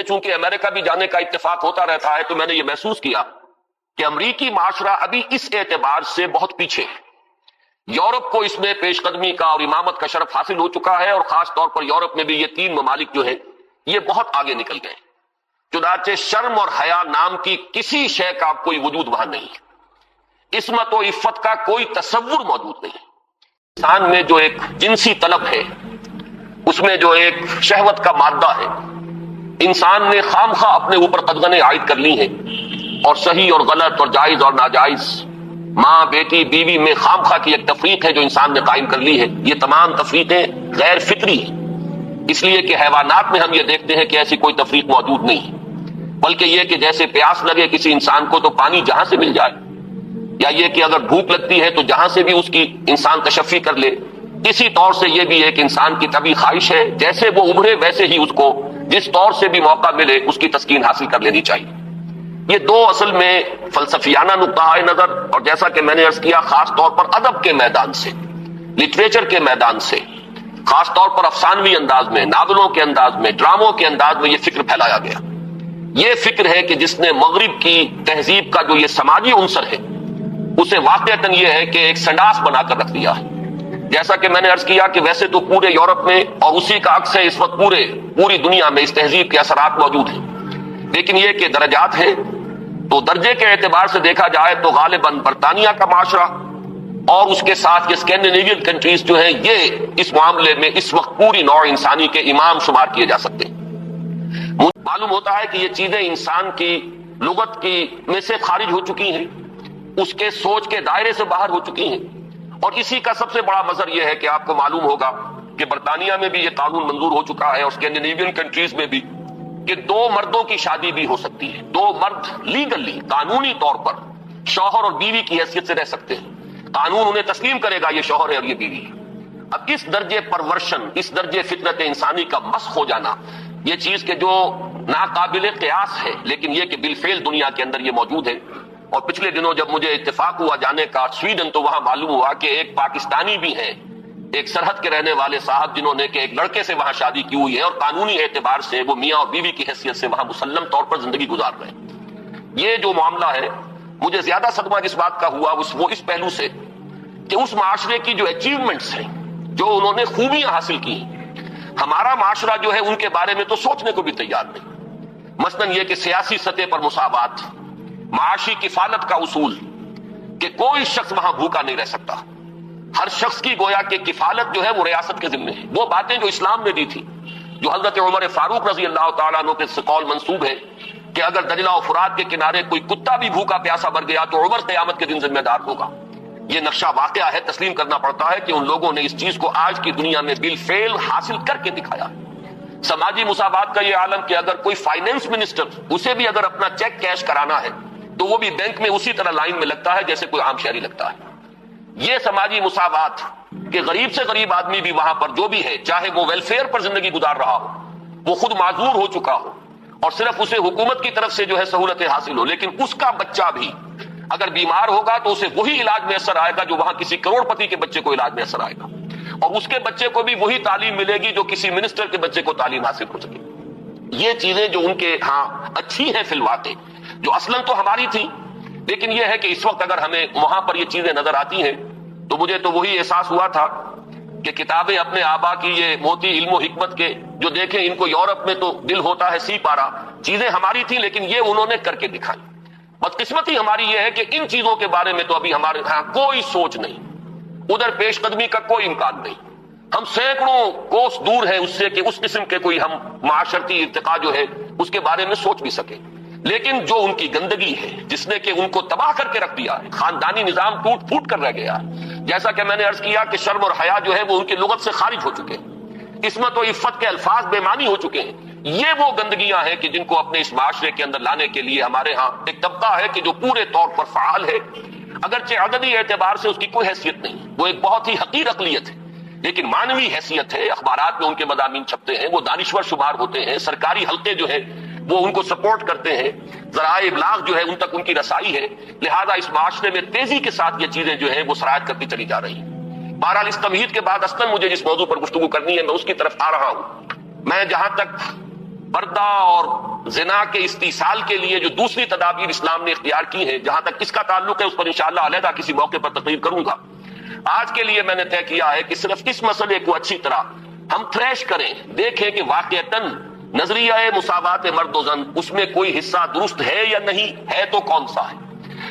مجھے چونکہ امریکہ بھی جانے کا اتفاق ہوتا رہتا ہے تو میں نے یہ محسوس کیا کہ امریکی معاشرہ ابھی اس اعتبار سے بہت پیچھے ہے. یورپ کو اس میں پیش قدمی کا اور امامت کا شرف حاصل ہو چکا ہے، اور خاص طور پر یورپ میں بھی یہ تین ممالک جو ہیں یہ بہت آگے نکل گئے. چنانچہ شرم اور حیا نام کی کسی شے کا کوئی وجود وہاں نہیں ہے، عصمت و عفت کا کوئی تصور موجود نہیں ہے. انسان میں جو ایک جنسی طلب ہے، اس میں جو ایک شہوت کا مادہ ہے، انسان نے خام خواہ اپنے اوپر قدغنیں عائد کر لی ہیں، اور صحیح اور غلط اور جائز اور ناجائز، ماں بیٹی بیوی میں خام خواہ کی ایک تفریق ہے جو انسان نے قائم کر لی ہے. یہ تمام تفریقیں غیر فطری ہیں، اس لیے کہ حیوانات میں ہم یہ دیکھتے ہیں کہ ایسی کوئی تفریق موجود نہیں ہے، بلکہ یہ کہ جیسے پیاس لگے کسی انسان کو تو پانی جہاں سے مل جائے، یا یہ کہ اگر بھوک لگتی ہے تو جہاں سے بھی اس کی انسان تشفی کر لے، اسی طور سے یہ بھی ایک انسان کی طبعی خواہش ہے جیسے وہ ابھرے ویسے ہی اس کو جس طور سے بھی موقع ملے اس کی تسکین حاصل کر لینی چاہیے. یہ دو اصل میں فلسفیانہ نقطہ نظر، اور جیسا کہ میں نے عرض کیا خاص طور پر ادب کے میدان سے، لٹریچر کے میدان سے، خاص طور پر افسانوی انداز میں، ناولوں کے انداز میں، ڈراموں کے انداز میں یہ فکر پھیلایا گیا. یہ فکر ہے کہ جس نے مغرب کی تہذیب کا جو یہ سماجی عنصر ہے اسے واقعتاً یہ ہے کہ ایک سنڈاس بنا کر رکھ دیا ہے. جیسا کہ میں نے عرض کیا کہ ویسے تو پورے یورپ میں اور اسی کا عکس ہے اس وقت پوری دنیا میں اس تہذیب کے اثرات موجود ہیں، لیکن یہ کہ درجات ہیں. تو درجے کے اعتبار سے دیکھا جائے تو غالباً برطانیہ کا معاشرہ اور اس کے ساتھ یہ اسکینڈینیوین کنٹریز جو ہیں یہ اس معاملے میں اس وقت پوری نوع انسانی کے امام شمار کیے جا سکتے ہیں. معلوم ہوتا ہے کہ یہ چیزیں انسان کی لغت کی میں سے خارج ہو چکی ہیں، اس کے سوچ کے دائرے سے باہر ہو چکی ہیں. اور اسی کا سب سے بڑا مظہر یہ ہے کہ آپ کو معلوم ہوگا کہ برطانیہ میں بھی یہ قانون منظور ہو چکا ہے، اور اسکینڈینیوین کنٹریز میں بھی، کہ دو مردوں کی شادی بھی ہو سکتی ہے. دو مرد لیگلی قانونی طور پر شوہر اور بیوی کی حیثیت سے رہ سکتے ہیں، قانون انہیں تسلیم کرے گا یہ شوہر ہے اور یہ بیوی ہے. اب اس درجے پرورشن، اس درجے فطرت انسانی کا مسخ ہو جانا، یہ چیز کہ جو ناقابل قیاس ہے، لیکن یہ کہ بالفعل دنیا کے اندر یہ موجود ہے. اور پچھلے دنوں جب مجھے اتفاق ہوا جانے کا سویڈن، تو وہاں معلوم ہوا کہ ایک پاکستانی بھی ہیں، ایک سرحد کے رہنے والے صاحب، جنہوں نے کہ ایک لڑکے سے وہاں شادی کی ہوئی ہے اور قانونی اعتبار سے وہ میاں اور بیوی کی حیثیت سے وہاں مسلم طور پر زندگی گزار رہے ہیں. یہ جو معاملہ ہے، مجھے زیادہ صدمہ جس بات کا ہوا وہ اس پہلو سے کہ اس معاشرے کی جو اچیومنٹس ہیں، جو انہوں نے خوبیاں حاصل کی ہیں، ہمارا معاشرہ جو ہے ان کے بارے میں تو سوچنے کو بھی تیار نہیں. مثلاً یہ کہ سیاسی سطح پر مساوات، معاشی کفالت کا اصول کہ کوئی شخص وہاں بھوکا نہیں رہ سکتا، ہر شخص کی گویا کہ کفالت جو ہے وہ ریاست کے ذمہ ہے. وہ باتیں جو اسلام نے دی تھی، جو حضرت عمر فاروق رضی اللہ تعالیٰ عنہ کے قول منسوب ہے کہ اگر دجلہ و فرات کے کنارے کوئی کتا بھی بھوکا پیاسا مر گیا تو عمر قیامت کے دن ذمہ دار ہوگا. یہ نقشہ واقعہ ہے، تسلیم کرنا پڑتا ہے کہ ان لوگوں نے اس چیز کو آج کی دنیا میں بالفعل حاصل کر کے دکھایا. سماجی مساوات کا یہ عالم کہ اگر کوئی فائنینس منسٹر، اسے بھی اگر اپنا چیک کیش کرانا ہے تو وہ بھی بینک میں اسی طرح لائن میں لگتا ہے جیسے کوئی عام شہری لگتا ہے. یہ سماجی مساوات کہ غریب سے غریب آدمی بھی وہاں پر جو بھی ہے، چاہے وہ ویلفیئر پر زندگی گزار رہا ہو، وہ خود معذور ہو چکا ہو اور صرف اسے حکومت کی طرف سے جو ہے سہولتیں حاصل ہو، لیکن اس کا بچہ بھی اگر بیمار ہوگا تو اسے وہی علاج میں اثر آئے گا جو وہاں کسی کروڑ پتی کے بچے کو علاج میں اثر آئے گا، اور اس کے بچے کو بھی وہی تعلیم ملے گی جو کسی منسٹر کے بچے کو تعلیم حاصل ہو سکے. یہ چیزیں جو ان کے ہاں اچھی ہیں فی الواقع، جو اصلاً تو ہماری تھی، لیکن یہ ہے کہ اس وقت اگر ہمیں وہاں پر یہ چیزیں نظر آتی ہیں تو مجھے تو وہی احساس ہوا تھا کہ کتابیں اپنے آبا کی یہ موتی علم و حکمت کے جو دیکھیں، ان کو یورپ میں تو دل ہوتا ہے سی پارا، چیزیں ہماری تھیں لیکن یہ انہوں نے کر کے دکھائی. بدقسمتی ہماری یہ ہے کہ ان چیزوں کے بارے میں تو ابھی ہمارے ہاں کوئی سوچ نہیں، ادھر پیش قدمی کا کوئی امکان نہیں. ہم سینکڑوں کوس دور ہیں اس سے کہ اس قسم کے کوئی ہم معاشرتی ارتقاء جو ہے اس کے بارے میں سوچ بھی سکیں. لیکن جو ان کی گندگی ہے جس نے کہ ان کو تباہ کر کے رکھ دیا ہے، خاندانی نظام ٹوٹ پھوٹ کر رہ گیا ہے. جیسا کہ میں نے عرض کیا کہ شرم اور حیا جو ہے وہ ان کی لغت سے خارج ہو چکے ہیں، عصمت و عفت کے الفاظ بے معنی ہو چکے ہیں. یہ وہ گندگیاں ہیں کہ جن کو اپنے اس معاشرے کے اندر لانے کے لیے ہمارے ہاں ایک طبقہ ہے کہ جو پورے طور پر فعال ہے، اگرچہ عددی اعتبار سے اس کی کوئی حیثیت نہیں، وہ ایک بہت ہی حقیر اقلیت ہے، لیکن معنوی حیثیت ہے. اخبارات میں ان کے مضامین چھپتے ہیں، وہ دانشور شمار ہوتے ہیں، سرکاری حلقے جو ہے وہ ان کو سپورٹ کرتے ہیں، ذرائع ابلاغ جو ہے ان تک ان کی رسائی ہے. لہذا اس معاشرے میں تیزی کے ساتھ یہ چیزیں جو ہیں وہ سرایت کرتی چلی جا رہی ہیں. بہرحال اس تمہید کے بعد اصلاً مجھے جس موضوع پر گفتگو کرنی ہے میں اس کی طرف آ رہا ہوں. میں جہاں تک پردہ اور زنا کے استیصال کے لیے جو دوسری تدابیر اسلام نے اختیار کی ہیں، جہاں تک اس کا تعلق ہے اس پر انشاءاللہ علیحدہ کسی موقع پر تقریر کروں گا۔ آج کے لیے میں نے طے کیا ہے کہ صرف اس مسئلے کو اچھی طرح ہم تھریش کریں، دیکھیں کہ واقعتاً نظریہ مساوات مرد و زن اس میں کوئی حصہ درست ہے یا نہیں ہے، تو کون سا ہے۔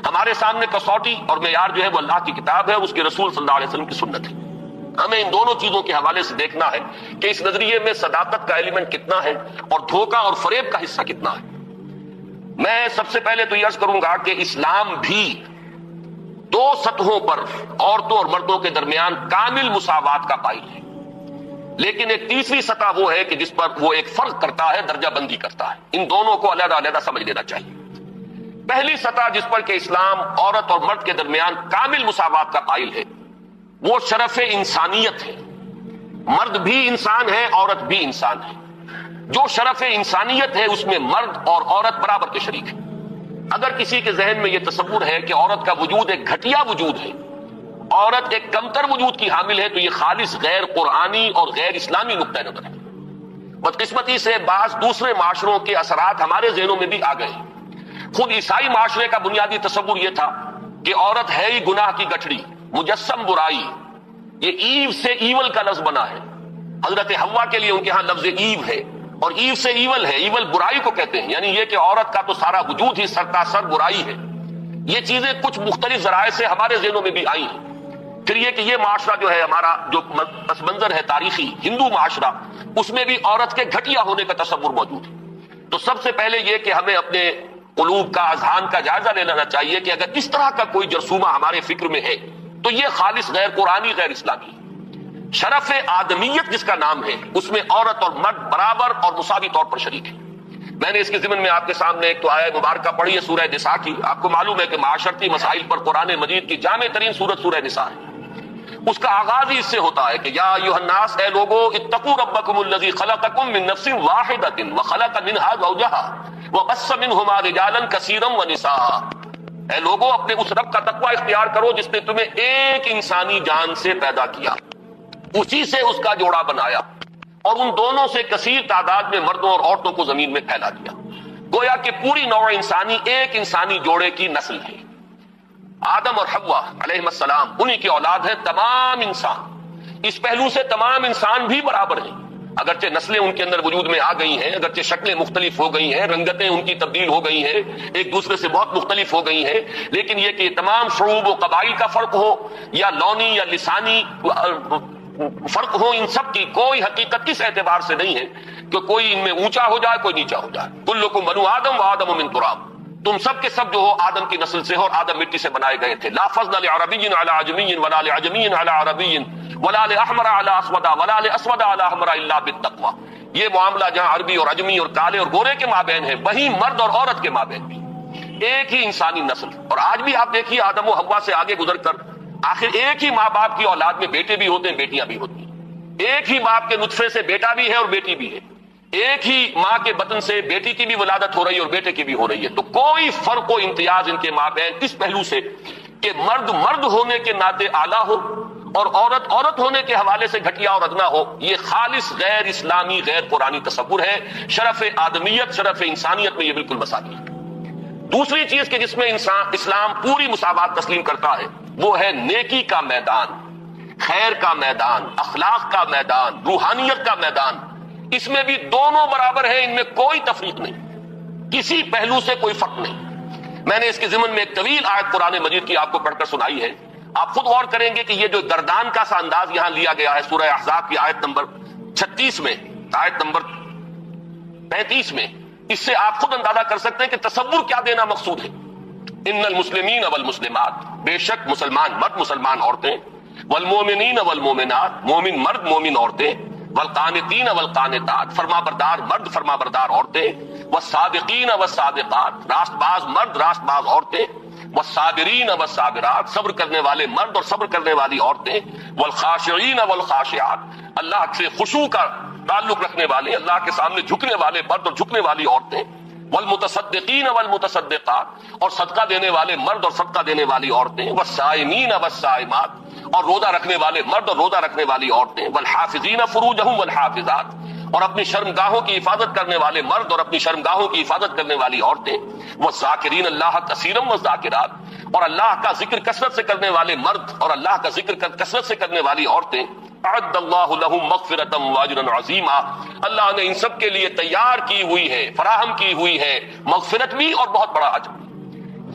ہمارے سامنے کسوٹی اور معیار جو ہے وہ اللہ کی کتاب ہے، اس کے رسول صلی اللہ علیہ وسلم کی سنت ہے۔ ہمیں ان دونوں چیزوں کے حوالے سے دیکھنا ہے کہ اس نظریے میں صداقت کا ایلیمنٹ کتنا ہے اور دھوکہ اور فریب کا حصہ کتنا ہے۔ میں سب سے پہلے تو یہ عرض کروں گا کہ اسلام بھی دو سطحوں پر عورتوں اور مردوں کے درمیان کامل مساوات کا قائل ہے، لیکن ایک تیسری سطح وہ ہے کہ جس پر وہ ایک فرق کرتا ہے، درجہ بندی کرتا ہے۔ ان دونوں کو علیحدہ علیحدہ سمجھ لینا چاہیے۔ پہلی سطح جس پر کہ اسلام عورت اور مرد کے درمیان کامل مساوات کا قائل ہے وہ شرف انسانیت ہے۔ مرد بھی انسان ہے، عورت بھی انسان ہے۔ جو شرف انسانیت ہے اس میں مرد اور عورت برابر کے شریک ہیں۔ اگر کسی کے ذہن میں یہ تصور ہے کہ عورت کا وجود ایک گھٹیا وجود ہے، عورت ایک کمتر وجود کی حامل ہے، تو یہ خالص غیر قرآنی اور غیر اسلامی نقطہ نظر ہے۔ بدقسمتی سے بعض دوسرے معاشروں کے اثرات ہمارے ذہنوں میں بھی آ گئے ہیں۔ خود عیسائی معاشرے کا بنیادی تصور یہ تھا کہ عورت ہے ہی گناہ کی گٹھڑی، مجسم برائی۔ یہ ایو سے ایول کا لفظ بنا ہے۔ حضرت حوا کے لیے ان کے ہاں لفظ ایو ہے، اور ایو سے ایول ہے، ایول برائی کو کہتے ہیں، یعنی یہ کہ عورت کا تو سارا وجود ہی سرتاسر برائی ہے۔ یہ چیزیں کچھ مختلف ذرائع سے ہمارے ذہنوں میں بھی آئی ہیں۔ پھر یہ کہ یہ معاشرہ جو ہے ہمارا، جو پس منظر ہے تاریخی ہندو معاشرہ، اس میں بھی عورت کے گھٹیا ہونے کا تصور موجود ہے۔ تو سب سے پہلے یہ کہ ہمیں اپنے قلوب کا، اذہان کا جائزہ لے لینا چاہیے کہ اگر اس طرح کا کوئی جرثومہ ہمارے فکر میں ہے تو یہ خالص غیر قرآنی، غیر اسلامی ہے۔ شرف آدمیت جس کا نام ہے اس میں عورت اور مرد برابر اور مساوی طور پر شریک ہے۔ میں نے اس کے ضمن میں آپ کے سامنے ایک تو آیت مبارکہ پڑھی ہے سورہ نساء کی۔ آپ کو معلوم ہے کہ معاشرتی مسائل پر قرآن مجید کی جامع ترین سورت سورہ نساء ہے۔ اس کا آغاز ہی اس سے ہوتا ہے کہ یا ایھا الناس، اے لوگو، اتقوا ربکم الذی خلقکم من نفس واحدۃ وخلق منها زوجها وبث منہما رجالا کثیرا ونساء۔ اے لوگو، اپنے اس رب کا تقوی اختیار کرو جس نے تمہیں ایک انسانی جان سے پیدا کیا، اسی سے اس کا جوڑا بنایا، اور ان دونوں سے کثیر تعداد میں مردوں اور عورتوں کو زمین میں پھیلا دیا۔ گویا کہ پوری نوع انسانی ایک انسانی جوڑے کی نسل ہے۔ آدم اور حوا علیہ السلام انہی کی اولاد ہے تمام انسان۔ اس پہلو سے تمام انسان بھی برابر ہیں، اگرچہ نسلیں ان کے اندر وجود میں آ گئی ہیں، اگرچہ شکلیں مختلف ہو گئی ہیں، رنگتیں ان کی تبدیل ہو گئی ہیں، ایک دوسرے سے بہت مختلف ہو گئی ہیں، لیکن یہ کہ تمام شعوب و قبائل کا فرق ہو یا لونی یا لسانی فرق ہو، ان سب کی کوئی حقیقت اس اعتبار سے نہیں ہے کہ کوئی ان میں اونچا ہو جائے، کوئی نیچا ہو جائے۔ کلکم بنو آدم و آدم من تراب، تم سب کے سب جو ہو آدم کی نسل سے ہو، اور آدم مٹی سے بنائے گئے تھے۔ لا فضل لعربی علی عجمی ولا لعجمی علی عربی ولا لاحمر علی اسود ولا لاسود علی احمر الا بالتقوی۔ یہ معاملہ جہاں عربی اور عجمی اور کالے اور گورے کے مابین ہے، وہیں مرد اور عورت کے مابین بھی ایک ہی انسانی نسل۔ اور آج بھی آپ دیکھیے آدم و حوا سے آگے گزر کر آخر ایک ہی ماں باپ کی اولاد میں بیٹے بھی ہوتے ہیں، بیٹیاں بھی ہوتی ہیں۔ ایک ہی باپ کے نطفے سے بیٹا بھی ہے اور بیٹی بھی ہے۔ ایک ہی ماں کے بطن سے بیٹی کی بھی ولادت ہو رہی ہے اور بیٹے کی بھی ہو رہی ہے۔ تو کوئی فرق و امتیاز ان کے مابین اس پہلو سے کہ مرد مرد ہونے کے ناطے اعلیٰ ہو اور عورت عورت ہونے کے حوالے سے گھٹیا اور ادنا ہو، یہ خالص غیر اسلامی، غیر قرآنی تصور ہے۔ شرف آدمیت، شرف انسانیت میں یہ بالکل مساوی ہے۔ دوسری چیز کہ جس میں اسلام پوری مساوات تسلیم کرتا ہے وہ ہے نیکی کا میدان، خیر کا میدان، اخلاق کا میدان، روحانیت کا میدان۔ اس میں بھی دونوں برابر ہیں، ان میں کوئی تفریق نہیں، کسی پہلو سے کوئی فرق نہیں۔ میں نے اس کے ضمن میں ایک طویل آیت قرآن مجید کی آپ کو پڑھ کر سنائی ہے۔ آپ خود غور کریں گے کہ یہ جو گردان کا سا انداز یہاں لیا گیا ہے سورہ احزاب کی آیت نمبر 36 میں، آیت نمبر 35 میں، اس سے آپ خود اندازہ کر سکتے ہیں کہ تصور کیا دینا مقصود ہے۔ ان المسلمین والمسلمات، بے شک مسلمان مرد مسلمان عورتیں، والمومنین والمومنات، مومن مرد مومن عورتیں، والقانتین والقانتات، فرما بردار مرد فرما بردار عورتیں، والصادقین والصادقات، راست باز مرد راست باز عورتیں، والصابرین والصابرات، صبر کرنے والے مرد اور صبر کرنے والی عورتیں، والخاشعین والخاشعات، اللہ سے خشوع کا تعلق رکھنے والے، اللہ کے سامنے جھکنے والے مرد اور جھکنے والی عورتیں، والمتصدقین والمتصدقات، اور صدقہ دینے والے مرد اور صدقہ دینے والی عورتیں، والصائمین والصائمات، اور روزہ رکھنے والے مرد اور روزہ رکھنے والی عورتیں، والحافظین فروجہم والحافظات، اور اپنی شرمگاہوں کی حفاظت کرنے والے مرد اور اپنی شرمگاہوں کی حفاظت کرنے والی عورتیں، والذاکرین اللہ کثیرا والذاکرات، اور اللہ کا ذکر کثرت سے کرنے والے مرد اور اللہ کا ذکر کثرت سے کرنے والی عورتیں، اعد اللہ لہم مغفرۃ واجرا عظیما، اللہ نے ان سب کے لیے تیار کی ہوئی ہے، فراہم کی ہوئی ہے مغفرت بھی اور بہت بڑا اجر۔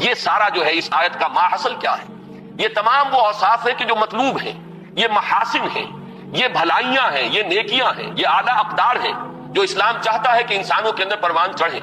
یہ سارا جو ہے اس آیت کا ماحصل کیا ہے؟ یہ تمام وہ اوصاف ہیں کہ جو مطلوب ہیں، یہ محاسن ہیں، یہ بھلائیاں ہیں، یہ نیکیاں ہیں، یہ اعلیٰ اقدار ہیں جو اسلام چاہتا ہے کہ انسانوں کے اندر پروان چڑھے۔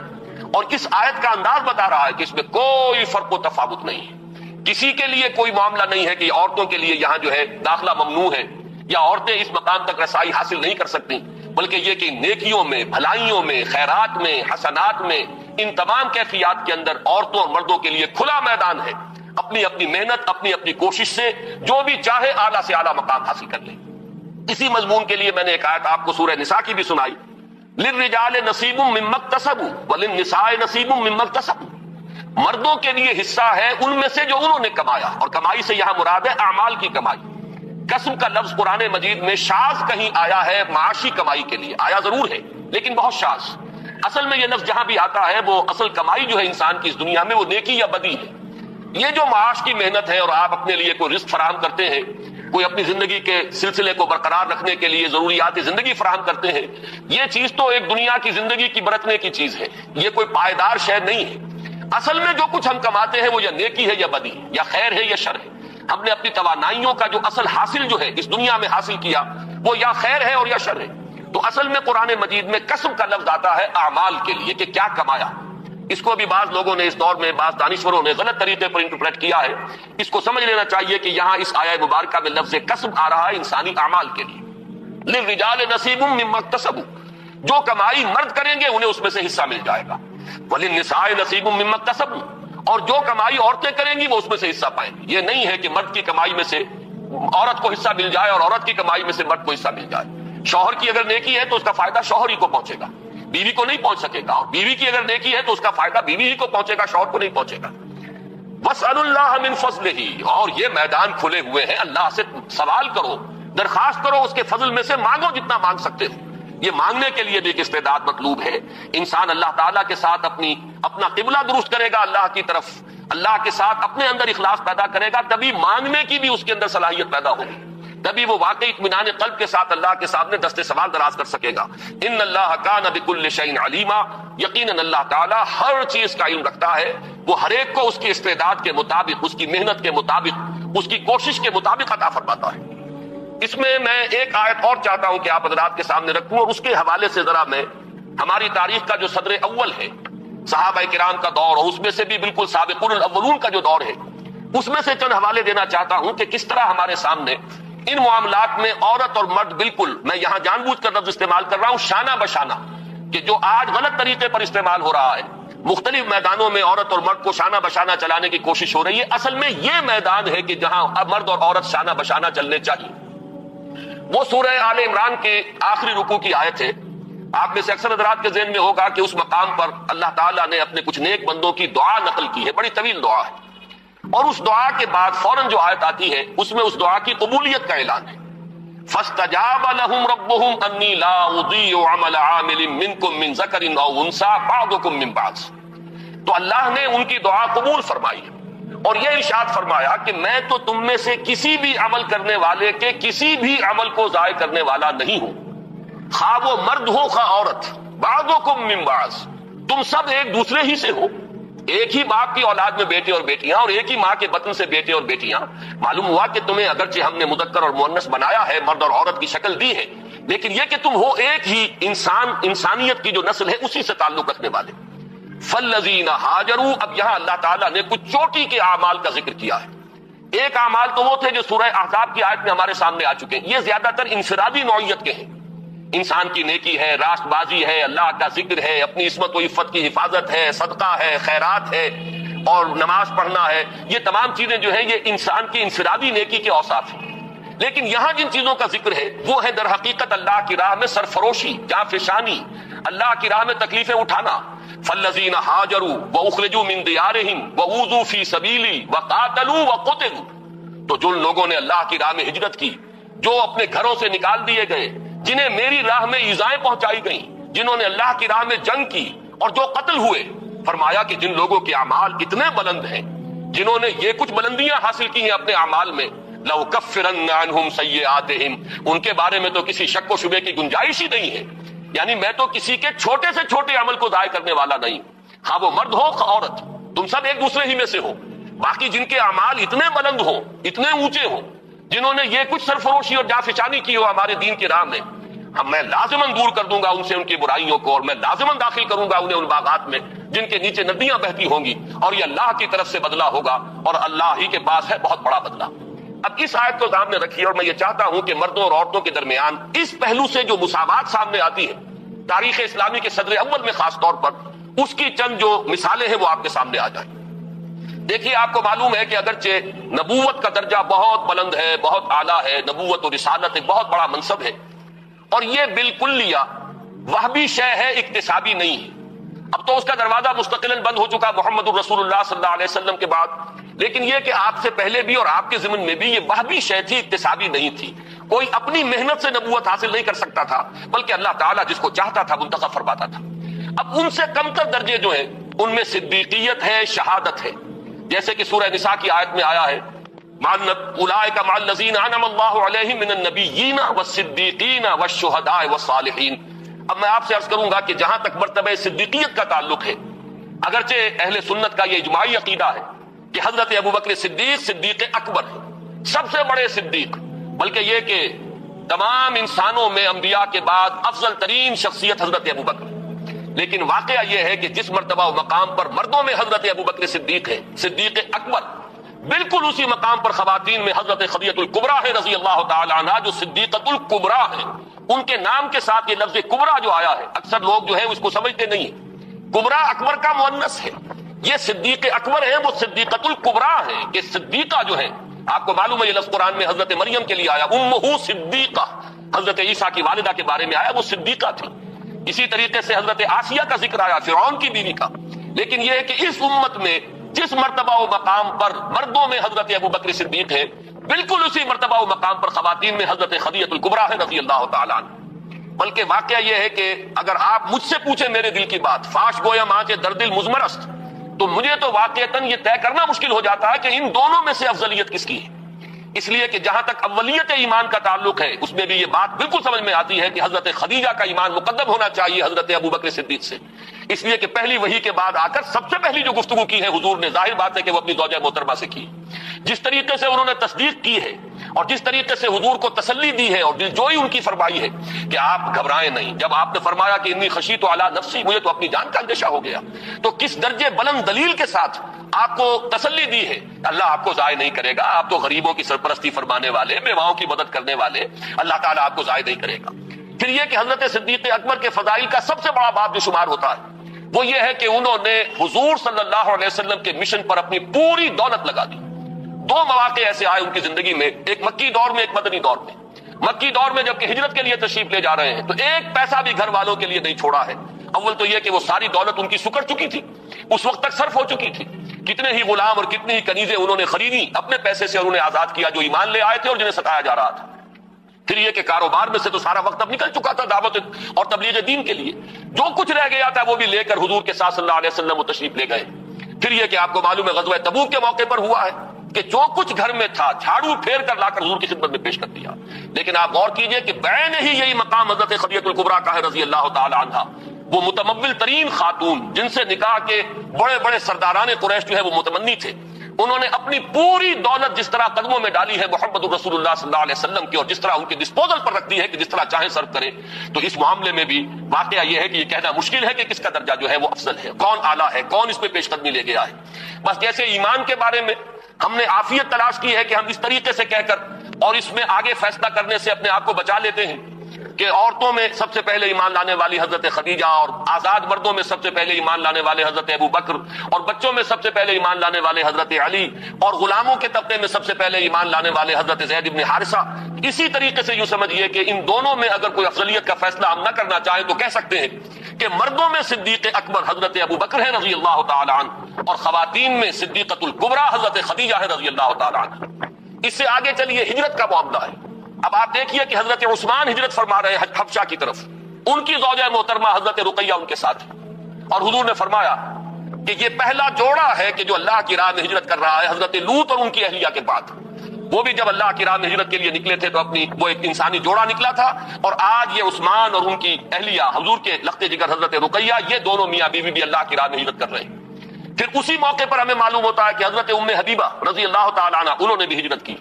اور اس آیت کا انداز بتا رہا ہے کہ اس میں کوئی فرق و تفاوت نہیں ہے، کسی کے لیے کوئی معاملہ نہیں ہے کہ عورتوں کے لیے یہاں جو ہے داخلہ ممنوع ہے یا عورتیں اس مقام تک رسائی حاصل نہیں کر سکتی، بلکہ یہ کہ نیکیوں میں، بھلائیوں میں، خیرات میں، حسنات میں، ان تمام کیفیات کے اندر عورتوں اور مردوں کے لیے کھلا میدان ہے، اپنی اپنی محنت، اپنی اپنی کوشش سے جو بھی چاہے اعلیٰ سے اعلیٰ مقام حاصل کر لے۔ اسی مضمون کے لیے میں نے ایک آیت آپ کو سورہ نساء کی بھی سنائی، للرجال نصیب مما اکتسبوا وللنساء نصیب مما اکتسبوا، مردوں کے لیے حصہ ہے ان میں سے جو انہوں نے کمایا، اور کمائی سے یہاں مراد ہے اعمال کی کمائی۔ کسب کا لفظ قرآن مجید میں شاذ کہیں آیا ہے معاشی کمائی کے لیے، آیا ضرور ہے لیکن بہت شاذ۔ اصل میں یہ لفظ جہاں بھی آتا ہے وہ اصل کمائی جو ہے انسان کی اس دنیا میں وہ نیکی یا بدی ہے۔ یہ جو معاش کی محنت ہے اور آپ اپنے لیے کوئی رزق فراہم کرتے ہیں، کوئی اپنی زندگی کے سلسلے کو برقرار رکھنے کے لیے ضروریات زندگی فراہم کرتے ہیں، یہ چیز تو ایک دنیا کی زندگی کی برتنے کی چیز ہے، یہ کوئی پائیدار شے نہیں ہے۔ اصل میں جو کچھ ہم کماتے ہیں وہ یا نیکی ہے یا بدی، یا خیر ہے یا شر ہے۔ ہم نے اپنی توانائیوں کا جو اصل حاصل جو ہے اس دنیا میں حاصل کیا وہ یا خیر ہے اور یا شر ہے۔ تو اصل میں قرآن مجید میں کسب کا لفظ آتا ہے اعمال کے لیے کہ کیا کمایا۔ اس کو بھی بعض لوگوں نے اس دور میں، بعض دانشوروں نے غلط طریقے پر انٹرپریٹ کیا ہے۔ اس کو سمجھ لینا چاہیے کہ یہاں اس آیہ مبارکہ میں لفظ کسب آ رہا ہے انسانی اعمال کے لیے۔ للرجال نصیب مما اکتسبوا، جو کمائی مرد کریں گے انہیں اس میں سے حصہ مل جائے گا۔ وللنساء نصیب مما اکتسبوا، اور جو کمائی عورتیں کریں گی وہ اس میں سے حصہ پائیں گی۔ یہ نہیں ہے کہ مرد کی کمائی میں سے عورت کو حصہ مل جائے اور عورت کی کمائی میں سے مرد کو حصہ مل جائے۔ شوہر کی اگر نیکی ہے تو اس کا فائدہ شوہر ہی کو پہنچے گا، بیوی کو نہیں پہنچ سکے گا، اور بیوی کی اگر نیکی ہے تو اس کا فائدہ بیوی ہی کو پہنچے گا، شوہر کو نہیں پہنچے گا۔ وَاسْأَلُوا اللَّهَ مِن فَضْلِهِ، اور یہ میدان کھلے ہوئے ہیں، اللہ سے سوال کرو، درخواست کرو اس کے فضل میں سے، مانگو جتنا مانگ سکتے ہو۔ یہ مانگنے کے لیے بھی ایک استعداد مطلوب ہے۔ انسان اللہ تعالیٰ کے ساتھ اپنا قبلہ درست کرے گا اللہ کی طرف، اللہ کے ساتھ اپنے اندر اخلاص پیدا کرے گا، تبھی مانگنے کی بھی اس کے اندر صلاحیت پیدا ہوگی، تبھی وہ واقعی اطمینان قلب کے ساتھ اللہ کے سامنے دست سوال دراز کر سکے گا۔ ان اللہ کان بکل شیء علیما، یقیناً اللہ تعالیٰ ہر چیز کا علم رکھتا ہے، وہ ہر ایک کو اس کی استعداد کے مطابق، اس کی محنت کے مطابق، اس کی کوشش کے مطابق عطا فرماتا ہے۔ اس میں ایک آیت اور چاہتا ہوں کہ آپ حضرات کے سامنے رکھوں، اور اس کے حوالے سے ذرا میں ہماری تاریخ کا جو صدر اول ہے، صحابہ کرام کا دور، اور اس میں سے بھی بالکل سابقون الاولون کا جو دور ہے، اس میں سے چند حوالے دینا چاہتا ہوں کہ کس طرح ہمارے سامنے ان معاملات میں عورت اور مرد، بالکل میں یہاں جان بوجھ کر لفظ استعمال کر رہا ہوں شانہ بشانہ، کہ جو آج غلط طریقے پر استعمال ہو رہا ہے، مختلف میدانوں میں عورت اور مرد کو شانہ بشانہ چلانے کی کوشش ہو رہی ہے، اصل میں یہ میدان ہے کہ جہاں مرد اور عورت شانہ بشانہ چلنے چاہیے۔ وہ سورہ آل عمران کے آخری رکوع کی آیت ہے۔ آپ میں سے اکثر حضرات کے ذہن میں ہوگا کہ اس مقام پر اللہ تعالیٰ نے اپنے کچھ نیک بندوں کی دعا نقل کی ہے، بڑی طویل دعا ہے، اور اس دعا کے بعد فوراً جو آیت آتی ہے اس میں اس دعا کی قبولیت کا اعلان ہے۔ فَاسْتَجَابَ لَهُمْ رَبُّهُمْ أَنِّي لَا أُضِيعُ عَمَلَ عَامِلٍ مِّنكُم مِّن ذَكَرٍ أَوْ أُنثَىٰ بَعْضُكُم مِّن بَعْضٍ، تو اللہ نے ان کی دعا قبول فرمائی اور یہ ارشاد فرمایا کہ میں تو تم میں سے کسی بھی عمل کرنے والے کے کسی بھی عمل کو ضائع کرنے والا نہیں ہوں، خواہ وہ مرد ہو خواہ عورت، بعضکم من بعض، تم سب ایک دوسرے ہی سے ہو، ایک ہی باپ کی اولاد میں بیٹے اور بیٹیاں، اور ایک ہی ماں کے بطن سے بیٹے اور بیٹیاں۔ معلوم ہوا کہ تمہیں اگرچہ ہم نے مذکر اور مؤنث بنایا ہے، مرد اور عورت کی شکل دی ہے، لیکن یہ کہ تم ہو ایک ہی انسانیت کی جو نسل ہے اسی سے تعلق رکھنے والے۔ فالذین ہاجروا، اب یہاں اللہ تعالیٰ نے کچھ چوٹی کے اعمال کا ذکر کیا ہے۔ ایک اعمال تو وہ تھے جو سورہ احزاب کی آیت میں ہمارے سامنے آ چکے ہیں، یہ زیادہ تر انفرادی نوعیت کے ہیں، انسان کی نیکی ہے، راست بازی ہے، اللہ کا ذکر ہے، اپنی عصمت و عفت کی حفاظت ہے، صدقہ ہے، خیرات ہے، اور نماز پڑھنا ہے، یہ تمام چیزیں جو ہیں یہ انسان کی انفرادی نیکی کے اوصاف ہیں۔ لیکن یہاں جن چیزوں کا ذکر ہے وہ ہے در حقیقت اللہ کی راہ میں سرفروشی، جانفشانی، اللہ کی راہ میں تکلیفیں اٹھانا۔ فالذین ہاجروا واخرجوا من دیارہم واوذوا فی سبیلی وقاتلوا وقتلوا، تو جن لوگوں نے اللہ کی راہ میں ہجرت کی، جو اپنے گھروں سے نکال دیے گئے، جنہیں میری راہ میں ایذائیں پہنچائی گئیں، جنہوں نے اللہ کی راہ میں جنگ کی اور جو قتل ہوئے، فرمایا کہ جن لوگوں کے اعمال اتنے بلند ہیں، جنہوں نے یہ کچھ بلندیاں حاصل کی ہیں اپنے اعمال میں، لَأُكَفِّرَنَّ عَنْهُمْ سَيِّئَاتِهِمْ، ان کے بارے میں تو کسی شک و شبے کی گنجائش ہی نہیں ہے۔ یعنی میں تو کسی کے چھوٹے سے چھوٹے عمل کو ضائع کرنے والا نہیں، خواہ وہ مرد ہو خواہ عورت، تم سب ایک دوسرے ہی میں سے ہو۔ باقی جن کے اعمال اتنے بلند ہوں، اتنے اونچے ہوں، جنہوں نے یہ کچھ سرفروشی اور جافشانی کی ہو ہمارے دین کی راہ میں، میں لازماً دور کر دوں گا ان سے ان کی برائیوں کو، اور میں لازماً داخل کروں گا انہیں ان باغات میں جن کے نیچے ندیاں بہتی ہوں گی، اور یہ اللہ کی طرف سے بدلہ ہوگا، اور اللہ ہی کے پاس ہے بہت بڑا بدلہ۔ اب اس آیت کو سامنے رکھیے، اور میں یہ چاہتا ہوں کہ مردوں اور عورتوں کے درمیان اس پہلو سے جو مساوات سامنے آتی ہے تاریخ اسلامی کے صدر اول میں خاص طور پر، اس کی چند جو مثالیں ہیں وہ آپ کے سامنے آ جائیں۔ دیکھیے، آپ کو معلوم ہے کہ اگرچہ نبوت کا درجہ بہت بلند ہے، بہت اعلیٰ ہے، نبوت اور رسالت ایک بہت بڑا منصب ہے، اور یہ بالکلیہ وہبی شے ہے، اکتسابی نہیں ہے۔ اب تو اس کا دروازہ مستقلاً بند ہو چکا محمد الرسول اللہ صلی اللہ علیہ وسلم کے بعد، لیکن یہ کہ آپ سے پہلے بھی اور آپ کے ضمن میں بھی یہ وہبی شے تھی، اکتسابی نہیں تھی۔ کوئی اپنی محنت سے نبوت حاصل نہیں کر سکتا تھا، بلکہ اللہ تعالیٰ جس کو چاہتا تھا منتخب فرماتا تھا۔ اب ان سے کم تر درجے جو ہیں ان میں صدیقیت ہے، شہادت ہے، جیسے کہ سورہ نساء کی آیت میں آیا ہے، اولئک مع الذین انعم اللہ علیہم من النبیین والصدیقین والشہداء والصالحین۔ اب میں آپ سے عرض کروں گا کہ جہاں تک مرتبہ صدیقیت کا تعلق ہے، اگرچہ اہل سنت کا یہ اجماعی عقیدہ ہے کہ حضرت ابوبکر صدیق صدیق اکبر ہے، سب سے بڑے صدیق، بلکہ یہ کہ تمام انسانوں میں انبیاء کے بعد افضل ترین شخصیت حضرت ابوبکر، لیکن واقعہ یہ ہے کہ جس مرتبہ و مقام پر مردوں میں حضرت ابوبکر صدیق ہے، صدیق اکبر، بالکل اسی مقام پر خواتین میں حضرت خدیجہ الکبریٰ ہے رضی اللہ تعالی عنہا، جو صدیقۃ الکبریٰ ہے۔ ان کے نام کے ساتھ یہ لفظ کبریٰ جو آیا ہے، اکثر لوگ جو ہے اس کو سمجھتے نہیں ہیں، کبریٰ اکبر کا مؤنث ہے، یہ صدیق اکبر ہے، وہ صدیقۃ الکبریٰ ہے کہ صدیقہ جو ہے، آپ کو معلوم ہے یہ لفظ قرآن میں حضرت مریم کے لیے آیا، امہ صدیقہ، حضرت عیسیٰ کی والدہ کے بارے میں آیا، وہ صدیقہ تھی۔ اسی طریقے سے حضرت آسیہ کا ذکر آیا، فرعون کی بیوی کا۔ لیکن یہ ہے کہ اس امت میں جس مرتبہ و مقام پر مردوں میں حضرت ابوبکر صدیق ہے، بالکل اسی مرتبہ و مقام پر خواتین میں حضرت خدیجہ الکبریٰ ہے رضی اللہ تعالیٰ عنہ۔ بلکہ واقعہ یہ ہے کہ اگر آپ مجھ سے پوچھیں میرے دل کی بات، فاش گویا ماں کے دردل مزمرست، تو مجھے تو واقعتاً یہ طے کرنا مشکل ہو جاتا ہے کہ ان دونوں میں سے افضلیت کس کی ہے۔ اس لیے کہ جہاں تک اولیت ایمان کا تعلق ہے، اس میں بھی یہ بات بالکل سمجھ میں آتی ہے کہ حضرت خدیجہ کا ایمان مقدم ہونا چاہیے حضرت ابوبکر صدیق سے، اس لیے کہ پہلی وحی کے بعد آ کر سب سے پہلی جو گفتگو کی ہے حضور نے، ظاہر بات ہے کہ وہ اپنی زوجہ محترمہ سے کی، جس طریقے سے انہوں نے تصدیق کی ہے اور جس طریقے سے حضور کو تسلی دی ہے اور دلجوئی ان کی فرمائی ہے کہ آپ گھبرائیں نہیں۔ جب آپ نے فرمایا کہ انی خشیت علی نفسی، مجھے تو اپنی جان کا اندیشہ ہو گیا، تو کس درجے بلند دلیل کے ساتھ آپ کو تسلی دی ہے۔ اللہ آپ کو ضائع نہیں کرے گا، آپ تو غریبوں کی سرپرستی فرمانے والے، بیواؤں کی مدد کرنے والے، اللہ تعالیٰ آپ کو ضائع نہیں کرے گا۔ پھر یہ کہ حضرت صدیق اکبر کے فضائل کا سب سے بڑا باب جو شمار ہوتا ہے وہ یہ ہے کہ انہوں نے حضور صلی اللہ علیہ وسلم کے مشن پر اپنی پوری دولت لگا دی۔ دو مواقع ایسے آئے ان کی زندگی میں، ایک مکی دور میں، ایک مدنی دور میں۔ مکی دور میں جبکہ ہجرت کے لیے تشریف لے جا رہے ہیں تو ایک پیسہ بھی گھر والوں کے لیے نہیں چھوڑا ہے۔ اول تو یہ کہ وہ ساری دولت ان کی سکڑ چکی تھی، اس وقت تک صرف ہو چکی تھی، کتنے ہی غلام اور کتنی ہی کنیزیں انہوں نے خریدی اپنے پیسے سے اور انہیں آزاد کیا جو ایمان لے آئے تھے اور جنہیں ستایا جا رہا تھا۔ پھر یہ کہ کاروبار میں سے تو سارا وقت اب نکل چکا تھا دعوت اور تبلیغ دین کے لیے، جو کچھ رہ گیا تھا وہ بھی لے کر حضور کے ساتھ صلی اللہ علیہ وسلم وہ تشریف لے گئے۔ پھر یہ کہ آپ کو معلوم ہے غزوہ تبوک کے موقع پر ہوا ہے کہ جو کچھ گھر میں تھا جھاڑو پھیر کر لا کر حضور کی خدمت میں پیش کر دیا۔ لیکن آپ غور کیجئے کہ بعین ہی یہی مقام حضرت خدیجہ الکبریٰ کا ہے رضی اللہ تعالی عنہا، وہ متمول ترین خاتون جن سے نکاح کے بڑے بڑے سرداران قریش جو ہے وہ متمنی تھے، انہوں نے اپنی پوری دولت جس طرح قدموں میں ڈالی ہے محمد الرسول اللہ صلی اللہ علیہ وسلم کی، اور جس طرح ان کے ڈسپوزل پر رکھ دی ہے کہ جس طرح چاہیں صرف کرے، تو اس معاملے میں بھی واقعہ یہ ہے کہ یہ کہنا مشکل ہے کہ کس کا درجہ جو ہے وہ افضل ہے، کون اعلیٰ ہے، کون اس پہ پیش قدمی لے گیا ہے۔ بس جیسے ایمان کے بارے میں ہم نے عافیت تلاش کی ہے کہ ہم اس طریقے سے کہہ کر اور اس میں آگے فیصلہ کرنے سے اپنے آپ کو بچا لیتے ہیں کہ عورتوں میں سب سے پہلے ایمان لانے والی حضرت خدیجہ، اور آزاد مردوں میں سب سے پہلے ایمان لانے والے حضرت ابوبکر، اور بچوں میں سب سے پہلے ایمان لانے والے حضرت علی، اور غلاموں کے طبقے میں سب سے پہلے ایمان لانے والے حضرت زید بن حارثہ۔ اسی طریقے سے یوں سمجھیے کہ ان دونوں میں اگر کوئی افضلیت کا فیصلہ ہم نہ کرنا چاہیں تو کہہ سکتے ہیں کہ مردوں میں صدیق اکبر حضرت ابوبکر ہے رضی اللہ تعالی عنہ، اور خواتین میں صدیقۃ الکبریٰ حضرت خدیجہ ہے رضی اللہ تعالی عنہ۔ اس سے آگے چلیے ہجرت کا معاملہ ہے۔ اب آپ دیکھیے کہ حضرت عثمان ہجرت فرما رہے ہیں حبشہ کی طرف، ان کی زوجہ محترمہ حضرت رقیہ ان کے ساتھ، اور حضور نے فرمایا کہ یہ پہلا جوڑا ہے کہ جو اللہ کی راہ میں ہجرت کر رہا ہے، حضرت لوط اور ان کی اہلیہ کے بعد۔ وہ بھی جب اللہ کی راہ میں ہجرت کے لیے نکلے تھے تو اپنی وہ ایک انسانی جوڑا نکلا تھا، اور آج یہ عثمان اور ان کی اہلیہ حضور کے لخت جگر حضرت رقیہ، یہ دونوں میاں بیوی بھی اللہ کی راہ میں ہجرت کر رہے ہیں۔ پھر اسی موقع پر ہمیں معلوم ہوتا ہے کہ حضرت ام حبیبہ رضی اللہ تعالیٰ عنہ انہوں نے بھی ہجرت کی،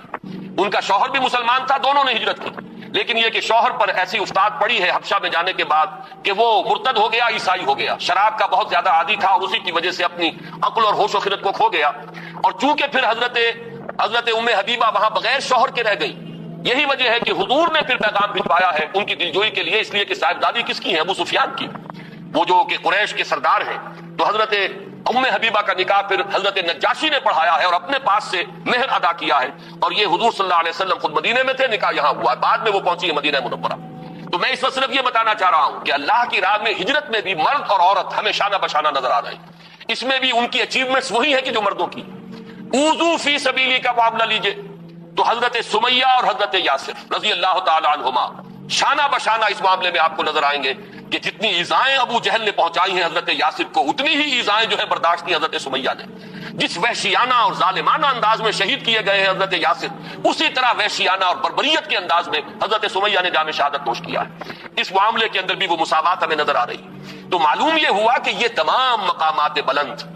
ان کا شوہر بھی مسلمان تھا، دونوں نے ہجرت کی، لیکن یہ کہ شوہر پر ایسی افتاد پڑی ہے حبشہ میں جانے کے بعد کہ وہ مرتد ہو گیا، عیسائی ہو گیا، شراب کا بہت زیادہ عادی تھا، اور اسی کی وجہ سے اپنی عقل اور ہوش و خرد کو کھو گیا، اور چونکہ پھر حضرت ام حبیبہ وہاں بغیر شوہر کے رہ گئی۔ یہی وجہ ہے کہ حضور نے پھر پیغام بھجوایا ہے ان کی دلجوئی کے لیے، اس لیے کہ صاحبزادی کس کی ہے؟ ابو سفیان کی، وہ جو کہ قریش کے سردار ہیں۔ تو حضرت ام حبیبہ کا نکاح پھر حضرت نجاشی نے پڑھایا ہے اور اپنے پاس سے مہر ادا کیا ہے، اور یہ حضور صلی اللہ علیہ وسلم خود مدینے میں تھے، نکاح یہاں ہوا، بعد میں وہ پہنچی ہے مدینہ منورہ۔ تو میں اس وقت صرف یہ بتانا چاہ رہا ہوں کہ اللہ کی راہ میں ہجرت میں بھی مرد اور عورت ہمیں شانہ بشانہ نظر آ رہے ہیں، اس میں بھی ان کی اچیومنٹس وہی ہے کہ جو مردوں کی۔ اوذو فی سبیلی کا معاملہ لیجئے تو حضرت سمیہ اور حضرت یاسر رضی اللہ تعالی عنہما شانہ بشانہ اس معاملے میں آپ کو نظر آئیں گے کہ جتنی ایذائیں ابو جہل نے پہنچائی ہیں حضرت یاسر کو، اتنی ہی ایذائیں جو ہے برداشت کی حضرت سمیہ نے۔ جس وحشیانہ اور ظالمانہ انداز میں شہید کیے گئے ہیں حضرت یاسر، اسی طرح وحشیانہ اور بربریت کے انداز میں حضرت سمیہ نے جام شہادت نوش کیا ہے۔ اس معاملے کے اندر بھی وہ مساوات ہمیں نظر آ رہی۔ تو معلوم یہ ہوا کہ یہ تمام مقامات بلند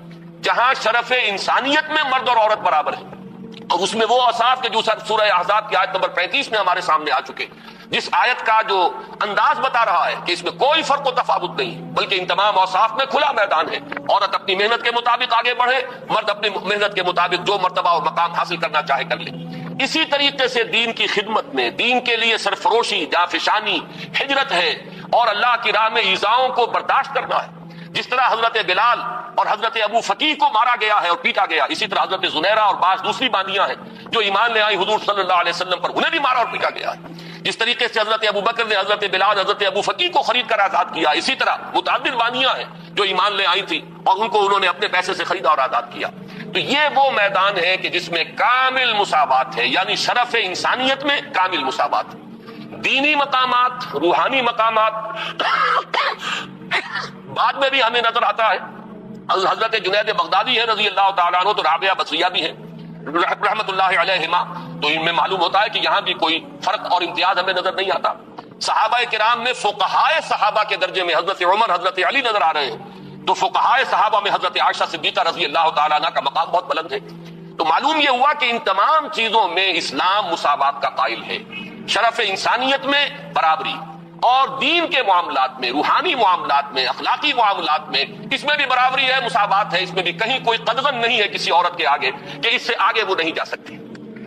جہاں شرف انسانیت میں مرد اور عورت برابر ہیں، اور اس میں وہ اوصاف کے جو سورہ احزاب کی آیت نمبر 35 میں ہمارے سامنے آ چکے، جس آیت کا جو انداز بتا رہا ہے کہ اس میں کوئی فرق و تفاوت نہیں، بلکہ ان تمام اوصاف میں کھلا میدان ہے۔ عورت اپنی محنت کے مطابق آگے بڑھے، مرد اپنی محنت کے مطابق جو مرتبہ اور مقام حاصل کرنا چاہے کر لے۔ اسی طریقے سے دین کی خدمت میں، دین کے لیے سرفروشی، جانفشانی، ہجرت ہے، اور اللہ کی راہ میں ایذاؤں کو برداشت کرنا ہے۔ جس طرح حضرت بلال اور حضرت ابو فقیہ کو مارا گیا ہے اور پیٹا گیا، اسی طرح حضرت زنیرہ اور بعض دوسری باندیاں ہیں جو ایمان لے آئی حضور صلی اللہ علیہ وسلم پر، انہیں بھی مارا اور پیٹا گیا ہے۔ جس طریقے سے حضرت ابو بکر نے حضرت بلال، حضرت ابو فقیہ کو خرید کر آزاد کیا، اسی طرح متعدد باندیاں ہیں جو ایمان لے آئی تھی اور ان کو انہوں نے اپنے پیسے سے خریدا اور آزاد کیا۔ تو یہ وہ میدان ہے کہ جس میں کامل مساوات ہے، یعنی شرف انسانیت میں کامل مساوات، دینی مقامات، روحانی مقامات۔ بعد میں بھی ہمیں نظر آتا ہے حضرت جنید بغدادی ہے رضی اللہ تعالیٰ عنہ، تو رابعہ بصریہ بھی ہیں رحمت اللہ علیہما، تو ان میں معلوم ہوتا ہے کہ یہاں بھی کوئی فرق اور امتیاز ہمیں نظر نہیں آتا۔ صحابہ کرام میں فقہائے صحابہ کے درجے میں حضرت عمر، حضرت علی نظر آ رہے ہیں، تو فقہائے صحابہ میں حضرت عائشہ صدیقہ رضی اللہ تعالیٰ عنہ کا مقام بہت بلند ہے۔ تو معلوم یہ ہوا کہ ان تمام چیزوں میں اسلام مساوات کا قائل ہے، شرف انسانیت میں برابری، اور دین کے معاملات میں، روحانی معاملات میں، اخلاقی معاملات میں اس میں بھی برابری ہے، مساوات ہے، اس میں بھی کہیں کوئی قدغن نہیں ہے کسی عورت کے آگے کہ اس سے آگے وہ نہیں جا سکتی۔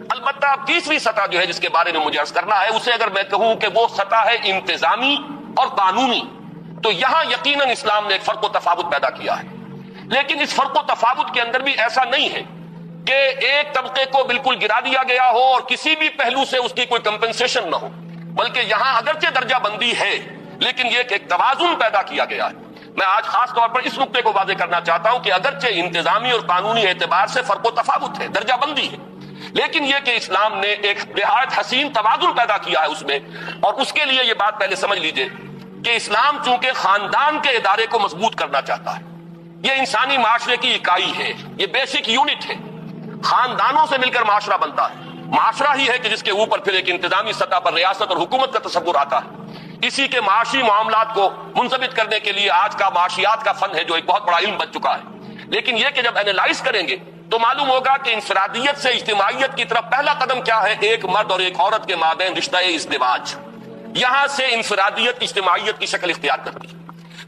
البتہ تیسری سطح جو ہے جس کے بارے میں مجھے عرض کرنا ہے، اسے اگر میں کہوں کہ وہ سطح ہے انتظامی اور قانونی، تو یہاں یقیناً اسلام نے ایک فرق و تفاوت پیدا کیا ہے، لیکن اس فرق و تفاوت کے اندر بھی ایسا نہیں ہے کہ ایک طبقے کو بالکل گرا دیا گیا ہو اور کسی بھی پہلو سے اس کی کوئی کمپنسیشن نہ ہو، بلکہ یہاں اگرچہ درجہ بندی ہے لیکن یہ کہ ایک توازن پیدا کیا گیا ہے۔ میں آج خاص طور پر اس نقطے کو واضح کرنا چاہتا ہوں کہ اگرچہ انتظامی اور قانونی اعتبار سے فرق و تفاوت ہے، درجہ بندی ہے، لیکن یہ کہ اسلام نے ایک نہایت حسین توازن پیدا کیا ہے اس میں، اور اس کے لیے یہ بات پہلے سمجھ لیجئے کہ اسلام چونکہ خاندان کے ادارے کو مضبوط کرنا چاہتا ہے، یہ انسانی معاشرے کی اکائی ہے، یہ بیسک یونٹ ہے، خاندانوں سے مل کر معاشرہ بنتا ہے، معاشرہ ہی ہے کہ جس کے اوپر پھر ایک انتظامی سطح پر ریاست اور حکومت کا تصور آتا ہے۔ اسی کے معاشی معاملات کو منضبط کرنے کے لیے آج کا معاشیات کا فن ہے جو ایک بہت بڑا علم بن چکا ہے، لیکن یہ کہ جب اینالائز کریں گے تو معلوم ہوگا کہ انفرادیت سے اجتماعیت کی طرف پہلا قدم کیا ہے؟ ایک مرد اور ایک عورت کے مابین رشتہ ازدواج، یہاں سے انفرادیت اجتماعیت کی شکل اختیار کرتی ہے۔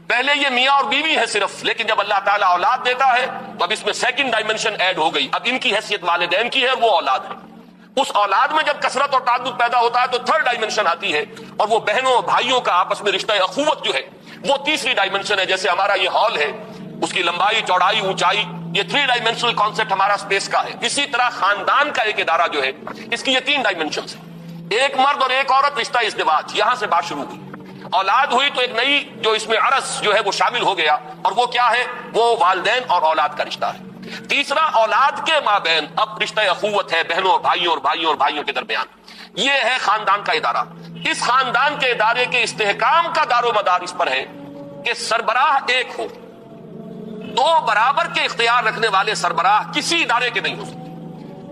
پہلے یہ میاں اور بیوی ہے صرف، لیکن جب اللہ تعالیٰ اولاد دیتا ہے تو اب اس میں سیکنڈ ڈائمنشن ایڈ ہو گئی، اب ان کی حیثیت والدین کی ہے، وہ اولاد ہے۔ اس اولاد میں جب کثرت اور تعدد پیدا ہوتا ہے تو تھرڈ ڈائمنشن آتی ہے، اور وہ بہنوں بھائیوں کا آپس میں رشتہ اخوت جو ہے وہ تیسری ڈائمنشن ہے۔ جیسے ہمارا یہ ہال ہے، اس کی لمبائی، چوڑائی، اونچائی، یہ 3 ڈائمنشنل کانسیپٹ ہمارا اسپیس کا ہے، اسی طرح خاندان کا ایک ادارہ جو ہے اس کی یہ 3 ڈائمنشنز ہیں، ایک مرد اور ایک عورت، رشتہ ازدواج، یہاں سے بات شروع ہوئی۔ اولاد ہوئی تو ایک نئی جو اس میں عرص جو ہے وہ شامل ہو گیا، اور وہ کیا ہے؟ وہ والدین اور اولاد کا رشتہ ہے۔ تیسرا، اولاد کے مابین اب رشتہ اخوت ہے، بہنوں اور بھائیوں کے درمیان. یہ ہے خاندان کا ادارہ. اس خاندان کے ادارے کے استحکام کا دار و مدار اس پر ہے کہ سربراہ ایک ہو. دو برابر کے اختیار رکھنے والے سربراہ کسی ادارے کے نہیں ہو سکتے.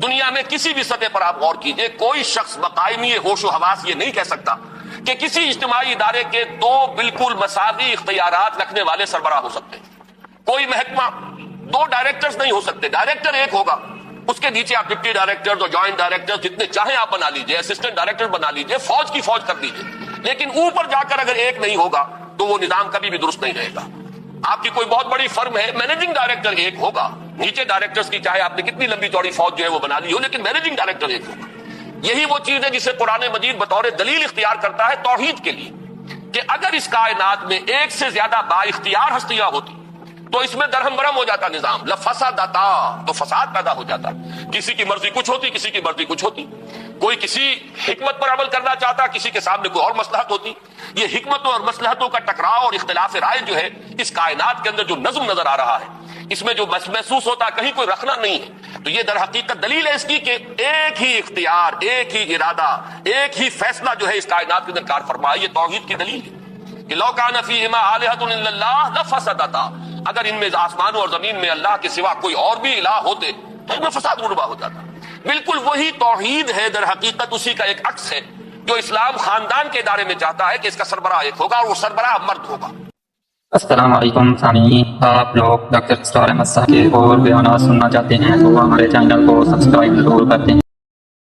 دنیا میں کسی بھی سطح پر آپ غور کیجئے، کوئی شخص بقائمی ہوش و حواس یہ نہیں کہہ سکتا کہ کسی اجتماعی ادارے کے دو بالکل مساوی اختیارات رکھنے والے سربراہ ہو سکتے ہیں. کوئی محکمہ دو ڈائریکٹرز نہیں ہو سکتے، ڈائریکٹر ایک ہوگا، اس کے نیچے آپ ڈپٹی ڈائریکٹر اور جوائنٹ ڈائریکٹر جتنے چاہیں آپ بنا لیجئے، اسسٹنٹ ڈائریکٹر بنا لیجئے، فوج کی فوج کر دیجئے، لیکن اوپر جا کر اگر ایک نہیں ہوگا تو وہ نظام کبھی بھی درست نہیں رہے گا. آپ کی کوئی بہت بڑی فرم ہے، مینیجنگ ڈائریکٹر ایک ہوگا، نیچے ڈائریکٹرز کی چاہے آپ نے کتنی لمبی چوڑی فوج جو ہے وہ بنا لی ہو، لیکن مینیجنگ ڈائریکٹر ایک ہوگا. یہی وہ چیز ہے جسے قرآن مجید بطور دلیل اختیار کرتا ہے توحید کے لیے، کہ اگر اس کائنات میں ایک سے زیادہ با اختیار ہستیاں ہوتی تو اس میں درہم برہم ہو جاتا نظام، لفسدتا، تو فساد پیدا ہو جاتا. کسی کی مرضی کچھ ہوتی، کسی کی مرضی کچھ ہوتی. کوئی کسی حکمت پر عمل کرنا چاہتا، کسی کے سامنے کوئی اور مصلحت ہوتی. یہ حکمتوں اور مصلحتوں کا ٹکراؤ اور اختلاف رائے جو ہے اس کائنات کے اندر جو نظم نظر آ رہا ہے، اس میں جو محسوس ہوتا ہے کہیں کوئی رکھنا نہیں ہے، تو یہ در حقیقت دلیل ہے اس کی کہ ایک ہی اختیار، ایک ہی ارادہ، ایک ہی فیصلہ جو ہے اس کائنات کے اندر کار فرما. یہ توحید کی دلیل ہے کہ لو کان فیہما آلہۃ الا اللہ لفسدتا، اگر ان میں آسمانوں اور زمین میں اللہ کے سوا کوئی اور بھی الہ ہوتے تو ان میں فساد رونما ہو جاتا. بالکل وہی توحید ہے، در حقیقت اسی کا ایک عکس ہے جو اسلام خاندان کے ادارے میں چاہتا ہے کہ اس کا سربراہ ایک ہوگا اور وہ سربراہ مرد ہوگا. السلام علیکم سامعین، آپ لوگ ڈاکٹر اسرار احمد صاحب کے اور بیانات سننا چاہتے ہیں تو ہمارے چینل کو سبسکرائب ضرور کرتے ہیں.